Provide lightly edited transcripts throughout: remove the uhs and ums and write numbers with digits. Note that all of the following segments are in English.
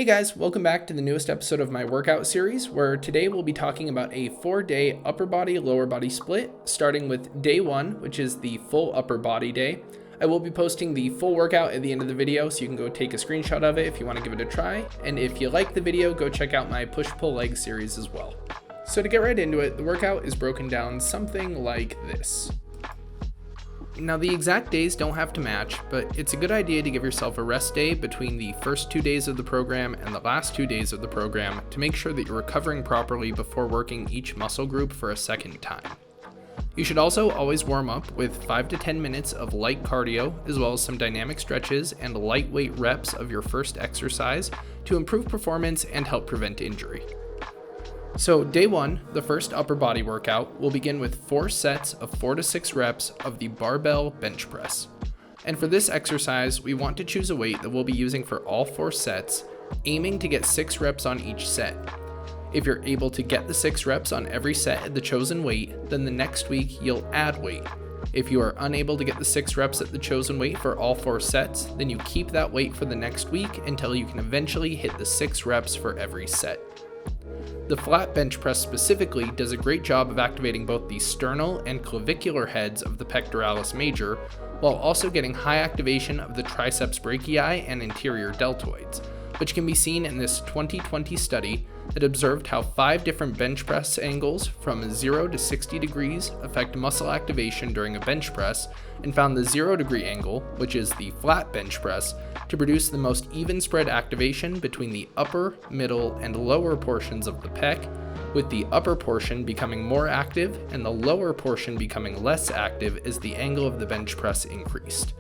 guys, welcome back to the newest episode of my workout series, where today we'll be talking about a 4-day upper body, lower body split, starting with day 1, which is the full upper body day. I will be posting the full workout at the end of the video, so you can go take a screenshot of it if you want to give it a try. And if you like the video, go check out my push-pull leg series as well. So to get right into it, the workout is broken down something like this. Now the exact days don't have to match, but it's a good idea to give yourself a rest day between the first 2 days of the program and the last 2 days of the program to make sure that you're recovering properly before working each muscle group for a second time. You should also always warm up with 5 to 10 minutes of light cardio, as well as some dynamic stretches and lightweight reps of your first exercise to improve performance and help prevent injury. So day 1, the first upper body workout, will begin with 4 sets of 4 to 6 reps of the barbell bench press. And for this exercise, we want to choose a weight that we'll be using for all 4 sets, aiming to get 6 reps on each set. If you're able to get the 6 reps on every set at the chosen weight, then the next week you'll add weight. If you are unable to get the 6 reps at the chosen weight for all 4 sets, then you keep that weight for the next week until you can eventually hit the 6 reps for every set. The flat bench press specifically does a great job of activating both the sternal and clavicular heads of the pectoralis major, while also getting high activation of the triceps brachii and anterior deltoids, which can be seen in this 2020 study that observed how 5 different bench press angles from 0 to 60 degrees affect muscle activation during a bench press, and found the 0-degree angle, which is the flat bench press, to produce the most even spread activation between the upper, middle, and lower portions of the pec, with the upper portion becoming more active and the lower portion becoming less active as the angle of the bench press increased.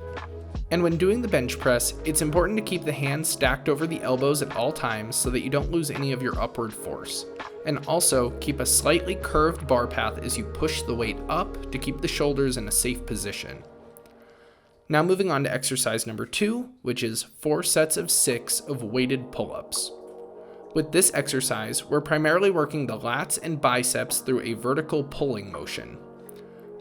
And when doing the bench press, it's important to keep the hands stacked over the elbows at all times so that you don't lose any of your upward force. And also, keep a slightly curved bar path as you push the weight up to keep the shoulders in a safe position. Now moving on to exercise number 2, which is 4 sets of 6 of weighted pull-ups. With this exercise, we're primarily working the lats and biceps through a vertical pulling motion.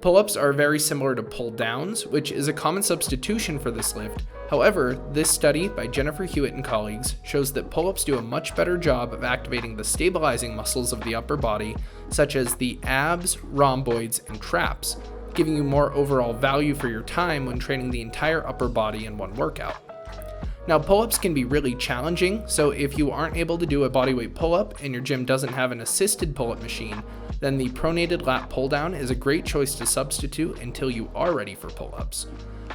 Pull-ups are very similar to pull-downs, which is a common substitution for this lift. However, this study by Jennifer Hewitt and colleagues shows that pull-ups do a much better job of activating the stabilizing muscles of the upper body, such as the abs, rhomboids, and traps, giving you more overall value for your time when training the entire upper body in one workout. Now, pull-ups can be really challenging, so if you aren't able to do a bodyweight pull-up and your gym doesn't have an assisted pull-up machine, then the pronated lat pull-down is a great choice to substitute until you are ready for pull-ups.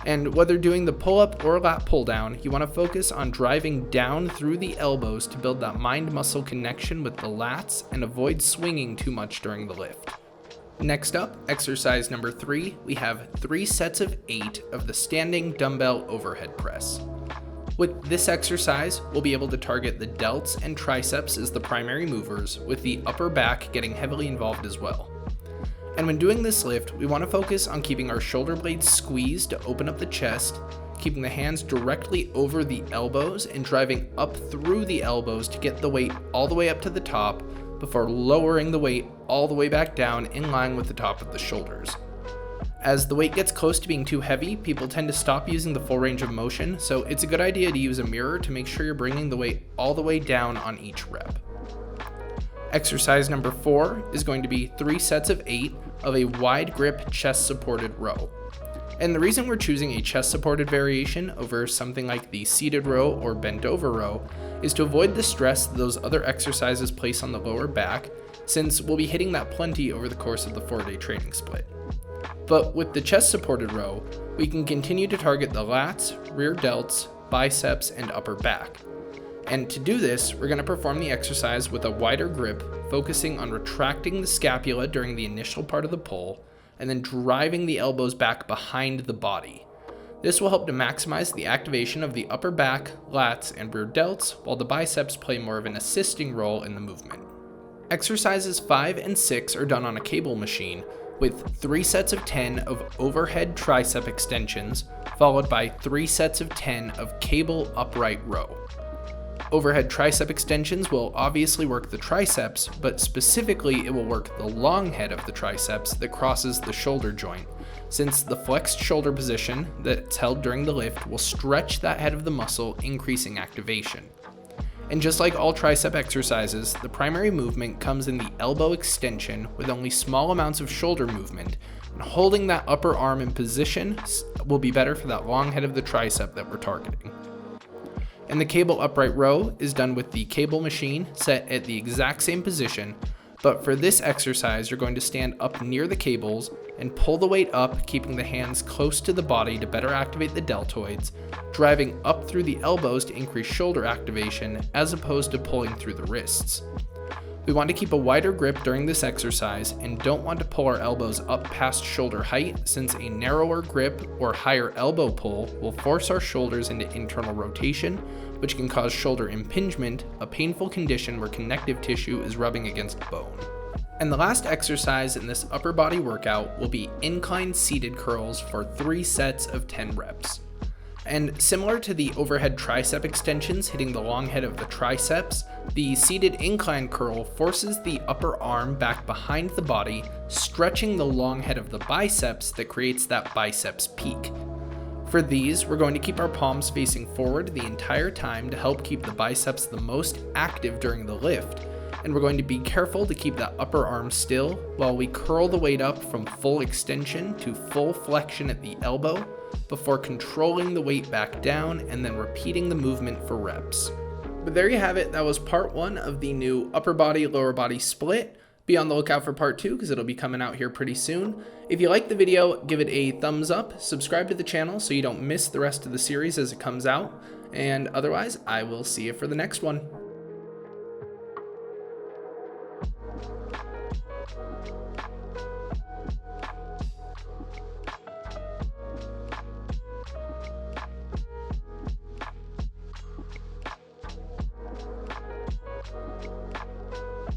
And whether doing the pull-up or lat pull-down, you want to focus on driving down through the elbows to build that mind-muscle connection with the lats and avoid swinging too much during the lift. Next up, exercise number 3, we have 3 sets of 8 of the standing dumbbell overhead press. With this exercise, we'll be able to target the delts and triceps as the primary movers, with the upper back getting heavily involved as well. And when doing this lift, we want to focus on keeping our shoulder blades squeezed to open up the chest, keeping the hands directly over the elbows and driving up through the elbows to get the weight all the way up to the top before lowering the weight all the way back down in line with the top of the shoulders. As the weight gets close to being too heavy, people tend to stop using the full range of motion, so it's a good idea to use a mirror to make sure you're bringing the weight all the way down on each rep. Exercise number 4 is going to be 3 sets of 8 of a wide grip chest supported row. And the reason we're choosing a chest supported variation over something like the seated row or bent over row is to avoid the stress that those other exercises place on the lower back, since we'll be hitting that plenty over the course of the 4-day training split. But with the chest supported row, we can continue to target the lats, rear delts, biceps, and upper back. And to do this, we're going to perform the exercise with a wider grip, focusing on retracting the scapula during the initial part of the pull, and then driving the elbows back behind the body. This will help to maximize the activation of the upper back, lats, and rear delts, while the biceps play more of an assisting role in the movement. Exercises 5 and 6 are done on a cable machine, with 3 sets of 10 of overhead tricep extensions, followed by 3 sets of 10 of cable upright row. Overhead tricep extensions will obviously work the triceps, but specifically it will work the long head of the triceps that crosses the shoulder joint, since the flexed shoulder position that's held during the lift will stretch that head of the muscle, increasing activation. And just like all tricep exercises, the primary movement comes in the elbow extension with only small amounts of shoulder movement, and holding that upper arm in position will be better for that long head of the tricep that we're targeting. And the cable upright row is done with the cable machine set at the exact same position, but for this exercise, you're going to stand up near the cables and pull the weight up, keeping the hands close to the body to better activate the deltoids, driving up through the elbows to increase shoulder activation as opposed to pulling through the wrists. We want to keep a wider grip during this exercise and don't want to pull our elbows up past shoulder height, since a narrower grip or higher elbow pull will force our shoulders into internal rotation, which can cause shoulder impingement, a painful condition where connective tissue is rubbing against bone. And the last exercise in this upper body workout will be incline seated curls for 3 sets of 10 reps. And similar to the overhead tricep extensions hitting the long head of the triceps, the seated incline curl forces the upper arm back behind the body, stretching the long head of the biceps that creates that biceps peak. For these, we're going to keep our palms facing forward the entire time to help keep the biceps the most active during the lift, and we're going to be careful to keep that upper arm still while we curl the weight up from full extension to full flexion at the elbow, before controlling the weight back down and then repeating the movement for reps. But there you have it. That was part 1 of the new upper body, lower body split. Be on the lookout for part 2 because it'll be coming out here pretty soon. If you liked the video, give it a thumbs up, subscribe to the channel so you don't miss the rest of the series as it comes out, and otherwise, I will see you for the next one.